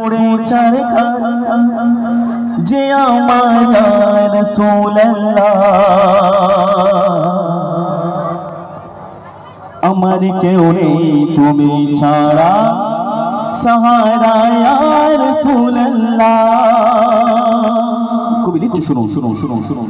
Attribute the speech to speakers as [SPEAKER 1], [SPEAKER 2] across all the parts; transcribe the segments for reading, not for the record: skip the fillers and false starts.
[SPEAKER 1] পুড়ে ছারখার যে আমার রাসূলুল্লাহ আমার কেউ নেই তুমি ছাড়া সাহারা ইয়া রাসূলুল্লাহ কবি লিখছে শুনুন শুনুন শুনুন শুনুন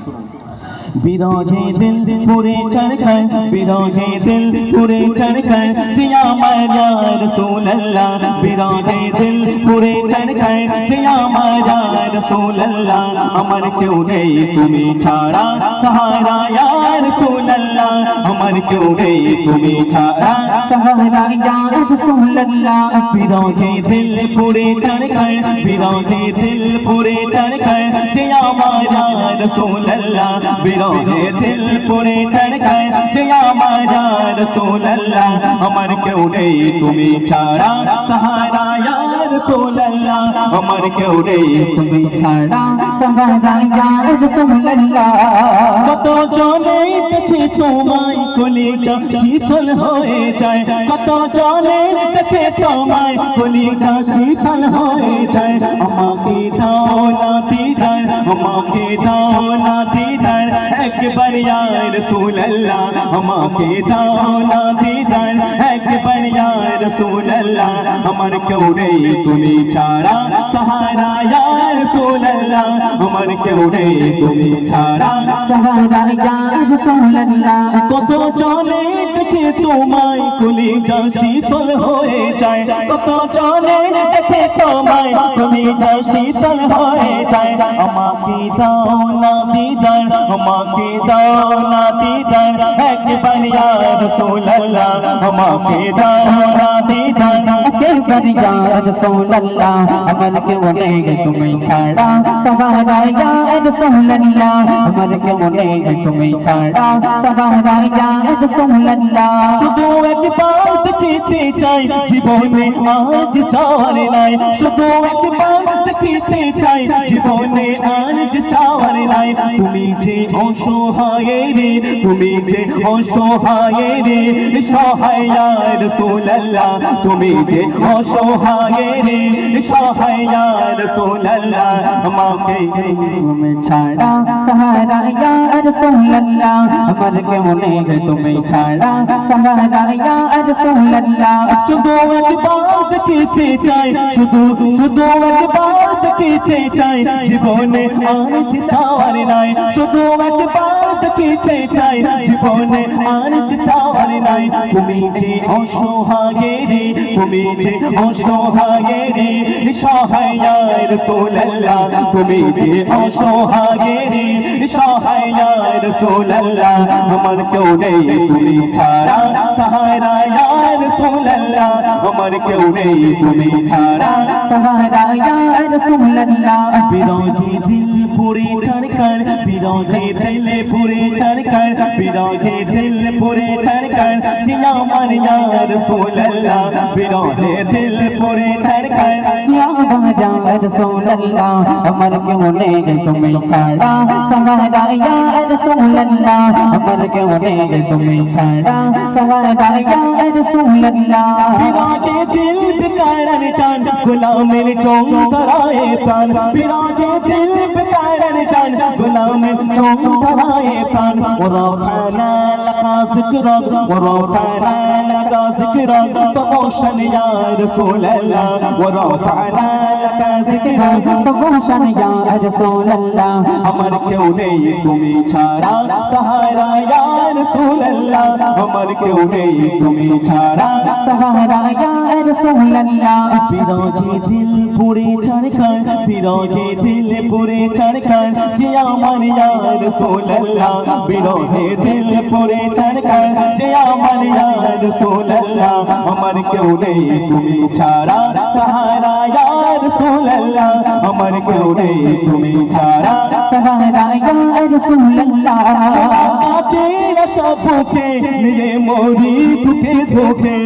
[SPEAKER 1] বিরহে দিল পুরে ছারখার বিরহে দিল পুরে ছারখার যে আমার ইয়া রাসূলুল্লাহ বিরহে দিল পুরে ছারখার যে আমার ইয়া রাসূলুল্লাহ আমার কেউ নেই তুমি ছাড়া সাহারা ইয়া রাসূলুল্লাহ আমার কেউ নেই তুমি ছাড়া
[SPEAKER 2] সাহারা ইয়া রাসূলুল্লাহ
[SPEAKER 1] বিরহে দিল পুরে ছারখার বিরহে দিল পুরে ছারখার যে আমার ইয়া রাসূলুল্লাহ বিরহে দিল পুরে ছারখার যে আমার ইয়া রাসূলুল্লাহ আমার কেউ নেই তুমি ছাড়া সাহারা ইয়া রাসূলুল্লাহ আমার কেউ নেই
[SPEAKER 2] তুমি ছাড়া সাহারা ইয়া রাসূলুল্লাহ
[SPEAKER 1] কত জনে দেখে তোমায় কলিজা শীতল হয়ে যায় কত জনে দেখে তোমায় কলিজা শীতল হয়ে যায় আমাকে দাও না দিদার আমাকে দাও না দিদার একবার ইয়া রাসূলুল্লাহ আমাকে দাও না দিদার একবার ইয়া রাসূলুল্লাহ আমার কেউ নেই তুমি ছাড়া সাহারা ইয়া রাসূলুল্লাহ আমার কেউ নেই তুমি ছাড়া
[SPEAKER 2] সাহারা ইয়া রাসূলুল্লাহ
[SPEAKER 1] কত জনে দেখে তোমায় কলিজা শীতল হয়ে যায় কত জনে দেখে তোমায় কলিজা শীতল হয়ে যায় আমাকে দাও না দিদার আমাকে দাও না দিদার একবার ইয়া রাসূলুল্লাহ আমাকে দাও না দিদার
[SPEAKER 2] একবার ইয়া রাসূলুল্লাহ আমার কেউ নেই তুমি ছাড়া সাহারা ইয়া রাসূলুল্লাহ আমার কেউ নেই তুমি ছাড়া সাহারা ইয়া রাসূলুল্লাহ
[SPEAKER 1] শুধু একবার দেখিতে চাই জীবনে আজ চাওয়ার নাই শুধু একবার দেখিতে চাই জীবনে আজ চাওয়ার নাই তুমি যে অসহায় রে তুমি যে অসহায় রে সহায় ইয়া রাসূলুল্লাহ তুমি যে অসহায় রে সহায় ইয়া রাসূলুল্লাহ আমাকে
[SPEAKER 2] তুমি ছাড়া সাহারা ইয়া রাসূলুল্লাহ আমার কেউ নেই তুমি ছাড়া সাহারা ইয়া রাসূলুল্লাহ
[SPEAKER 1] শুধু একবার দেখিতে চাই শুধু শুধু একবার দেখিতে চাই জীবনে আজ চাওয়ার নাই শুধু একবার দেখিতে চাই জীবনে আজ চাওয়ার নাই তুমি যে অসহায় রে তুমি যে অসহায় রে সহায় ইয়া রাসূলুল্লাহ তুমি যে অসহায় রে সহায় ইয়া রাসূলুল্লাহ আমার কেউ নেই তুমি ছাড়া সাহারা ইয়া রাসূলুল্লাহ আমার কেউ নেই তুমি ছাড়া
[SPEAKER 2] সাহারা ইয়া রাসূলুল্লাহ
[SPEAKER 1] বিরহে দিল পুরে ছারখার বিরহে দিল পুরে ছারখার বিরহে দিল পুরে ছারখার যে আমার ইয়া রাসূলুল্লাহ বিরহে দিল পুরে ছারখার
[SPEAKER 2] ইয়া রাসূলুল্লাহ আমার কেউ নেই তুমি ছাড়া সাহারা ইয়া রাসূলুল্লাহ আমার কেউ নেই তুমি ছাড়া সাহারা ইয়া রাসূলুল্লাহ
[SPEAKER 1] বিরহে দিল বেকারার চাঁদ গোলামের চৌধরায়ে প্রাণ বিরহে দিল বেকারার চাঁদ গোলামের চৌধরায়ে প্রাণ ওরাফানা লাকা যিকরাক ওরাফানা লাকা যিকরাক তমশন ইয়া রাসূলুল্লাহ ওরাফানা লাকা যিকরাক
[SPEAKER 2] তমশন ইয়া রাসূলুল্লাহ
[SPEAKER 1] আমার কেউ নেই তুমি ছাড়া সাহারা ইয়া রাসূলুল্লাহ আমার কেউ নেই তুমি ছাড়া
[SPEAKER 2] সাহারা ইয়া রাসূলুল্লাহ
[SPEAKER 1] বিরহে দিল পুরে ছারখার বিরহে দিল পুরে ছারখার যে আমার ইয়া রাসূলুল্লাহ বিরহে দিল পুরে ছারখার যে আমার ইয়া রাসূলুল্লাহ আমার কেউ নেই তুমি ছাড়া সাহারা ইয়া রাসূলুল্লাহ আমার কেউ নেই তুমি ছাড়া
[SPEAKER 2] সাহারা ইয়া রাসূলুল্লাহ
[SPEAKER 1] কাতে আশা বুকে নিয়ে মরি দুঃখে ধোকে